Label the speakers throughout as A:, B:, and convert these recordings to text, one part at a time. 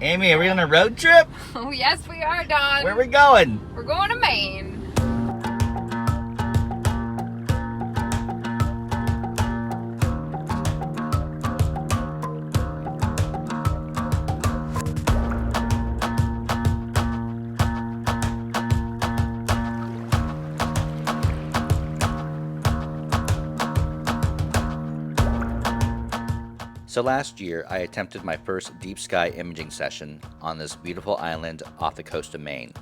A: Amy, are we on a road trip?
B: Oh, yes, we are, Don.
A: Where are we going?
B: We're going to Maine.
A: So last year, I attempted my first deep sky imaging session on this beautiful island off the coast of Maine.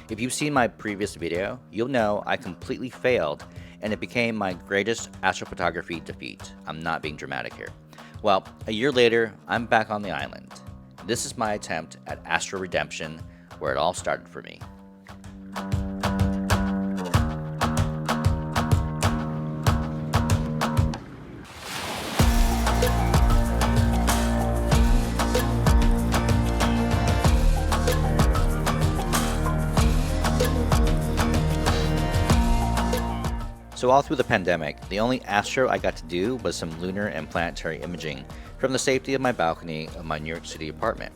A: If you've seen my previous video, you'll know I completely failed and it became my greatest astrophotography defeat. I'm not being dramatic here. Well, a year later, I'm back on the island. This is my attempt at Astro Redemption, where it all started for me. So all through the pandemic, the only astro I got to do was some lunar and planetary imaging from the safety of my balcony of my New York City apartment.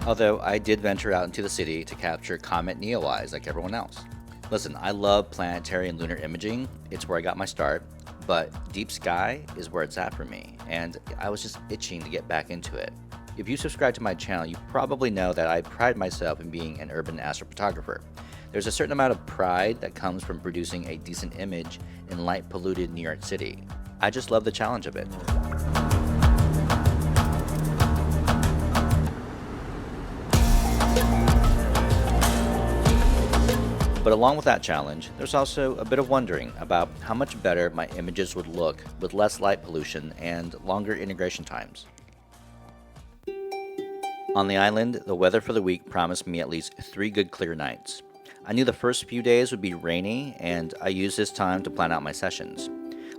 A: Although I did venture out into the city to capture comet neowise like everyone else. Listen, I love planetary and lunar imaging, it's where I got my start, but deep sky is where it's at for me, and I was just itching to get back into it. If you subscribe to my channel, you probably know that I pride myself in being an urban astrophotographer. There's a certain amount of pride that comes from producing a decent image in light-polluted New York City. I just love the challenge of it. But along with that challenge, there's also a bit of wondering about how much better my images would look with less light pollution and longer integration times. On the island, the weather for the week promised me at least 3 good clear nights. I knew the first few days would be rainy, and I used this time to plan out my sessions.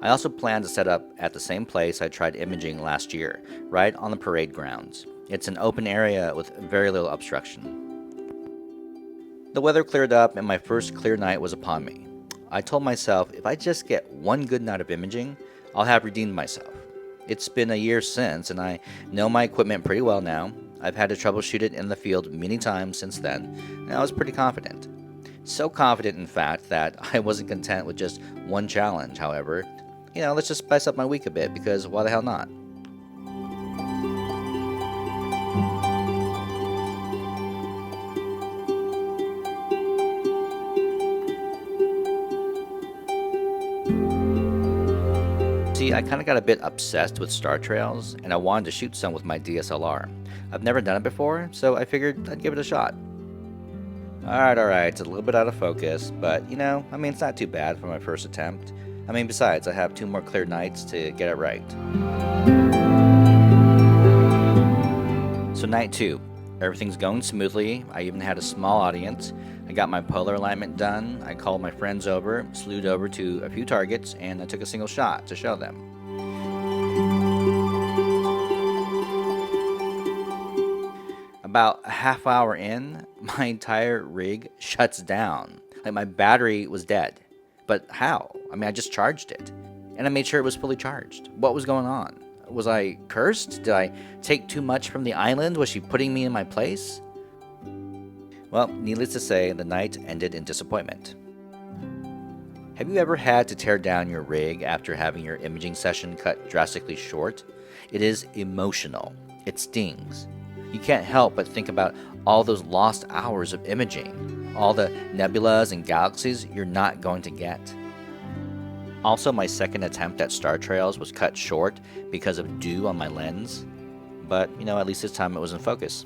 A: I also planned to set up at the same place I tried imaging last year, right on the parade grounds. It's an open area with very little obstruction. The weather cleared up and my first clear night was upon me. I told myself if I just get one good night of imaging, I'll have redeemed myself. It's been a year since, and I know my equipment pretty well now. I've had to troubleshoot it in the field many times since then, and I was pretty confident. So confident, in fact, that I wasn't content with just one challenge, however. Let's just spice up my week a bit, because why the hell not? See, I kind of got a bit obsessed with star trails, and I wanted to shoot some with my DSLR. I've never done it before, so I figured I'd give it a shot. Alright, it's a little bit out of focus, but it's not too bad for my first attempt. Besides, I have 2 more clear nights to get it right. So night 2, everything's going smoothly. I even had a small audience. I got my polar alignment done. I called my friends over, slewed over to a few targets, and I took a single shot to show them. About a half hour in, my entire rig shuts down. Like my battery was dead. But how? I just charged it. And I made sure it was fully charged. What was going on? Was I cursed? Did I take too much from the island? Was she putting me in my place? Well, needless to say, the night ended in disappointment. Have you ever had to tear down your rig after having your imaging session cut drastically short? It is emotional. It stings. You can't help but think about all those lost hours of imaging, all the nebulas and galaxies you're not going to get. Also, my second attempt at star trails was cut short because of dew on my lens, but at least this time it was in focus.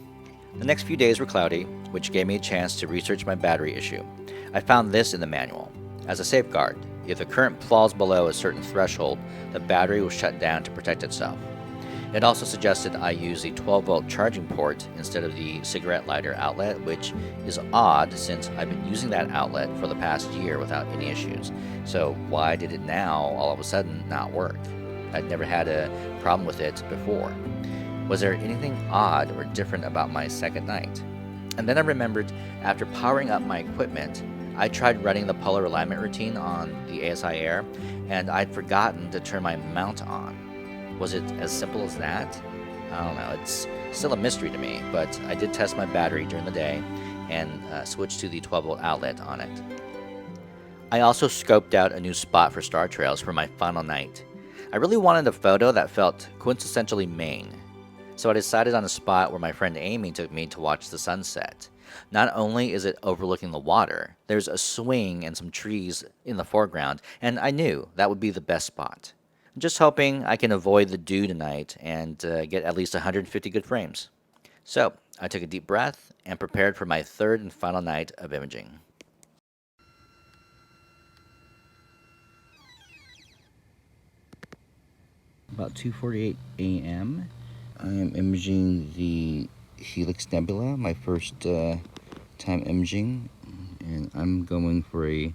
A: The next few days were cloudy, which gave me a chance to research my battery issue. I found this in the manual. As a safeguard, if the current falls below a certain threshold, the battery will shut down to protect itself. It also suggested I use the 12-volt charging port instead of the cigarette lighter outlet, which is odd since I've been using that outlet for the past year without any issues. So why did it now all of a sudden not work? I'd never had a problem with it before. Was there anything odd or different about my second night? And then I remembered after powering up my equipment, I tried running the polar alignment routine on the ASI Air, and I'd forgotten to turn my mount on. Was it as simple as that? I don't know, it's still a mystery to me, but I did test my battery during the day and switched to the 12-volt outlet on it. I also scoped out a new spot for star trails for my final night. I really wanted a photo that felt quintessentially Maine, so I decided on a spot where my friend Amy took me to watch the sunset. Not only is it overlooking the water, there's a swing and some trees in the foreground, and I knew that would be the best spot. I'm just hoping I can avoid the dew tonight and get at least 150 good frames. So I took a deep breath and prepared for my third and final night of imaging. About 2:48 a.m. I am imaging the Helix Nebula, my first time imaging, and I'm going for a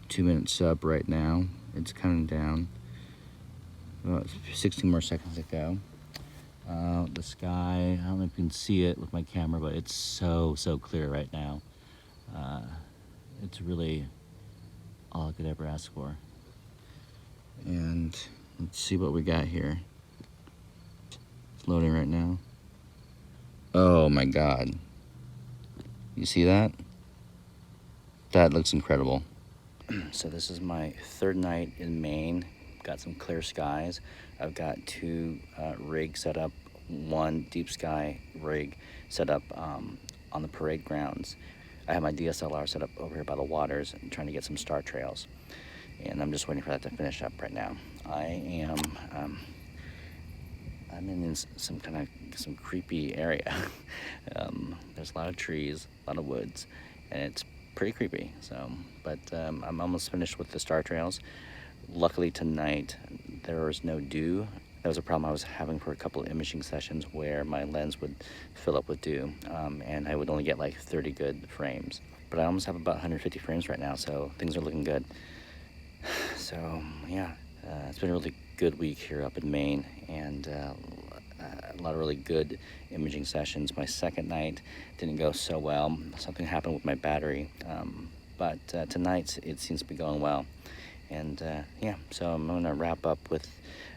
A: 2-minute sub right now. It's counting down. About 16 more seconds to go. The sky, I don't know if you can see it with my camera, but it's so clear right now. It's really all I could ever ask for. And let's see what we got here. It's loading right now. Oh my God. You see that? That looks incredible. So this is my third night in Maine. Got some clear skies. I've got 2 rigs set up, 1 deep sky rig set up on the parade grounds. I have my DSLR set up over here by the waters and trying to get some star trails. And I'm just waiting for that to finish up right now. I'm in some creepy area. There's a lot of trees, a lot of woods, and it's pretty creepy. So, but I'm almost finished with the star trails. Luckily tonight there was no dew. That was a problem I was having for a couple of imaging sessions where my lens would fill up with dew, and I would only get like 30 good frames. But I almost have about 150 frames right now, so things are looking good. So yeah, it's been a really good week here up in Maine, and a lot of really good imaging sessions. My second night didn't go so well. Something happened with my battery, but tonight it seems to be going well. And yeah, so I'm going to wrap up with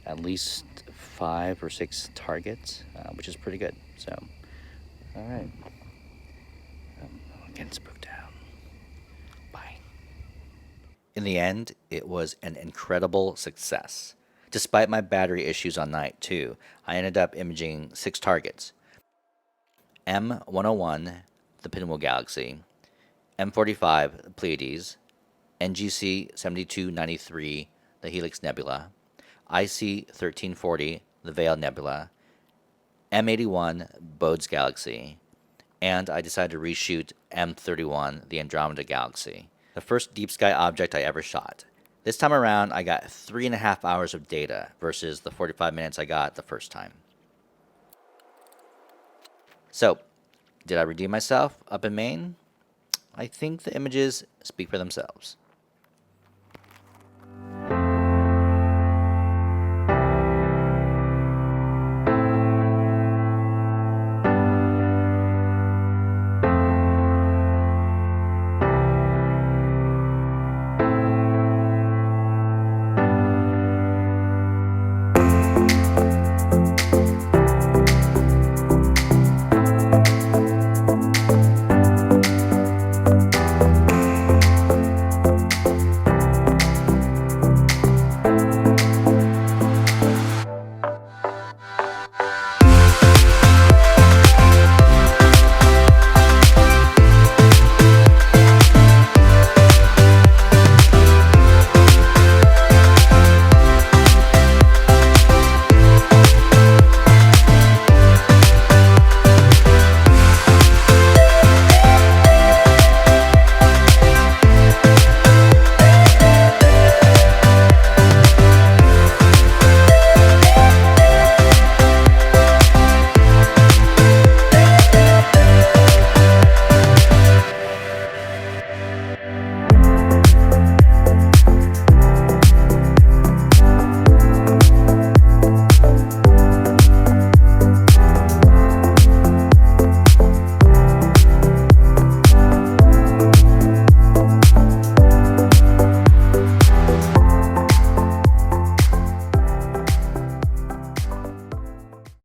A: at least 5 or 6 targets, which is pretty good. So, all right. I'm getting spooked out. Bye. In the end, it was an incredible success. Despite my battery issues on night 2, I ended up imaging 6 targets. M101, the Pinwheel Galaxy, M45, the Pleiades, NGC 7293, the Helix Nebula, IC 1340, the Veil Nebula, M81, Bode's Galaxy, and I decided to reshoot M31, the Andromeda Galaxy, the first deep sky object I ever shot. This time around, I got 3.5 hours of data versus the 45 minutes I got the first time. So, did I redeem myself up in Maine? I think the images speak for themselves.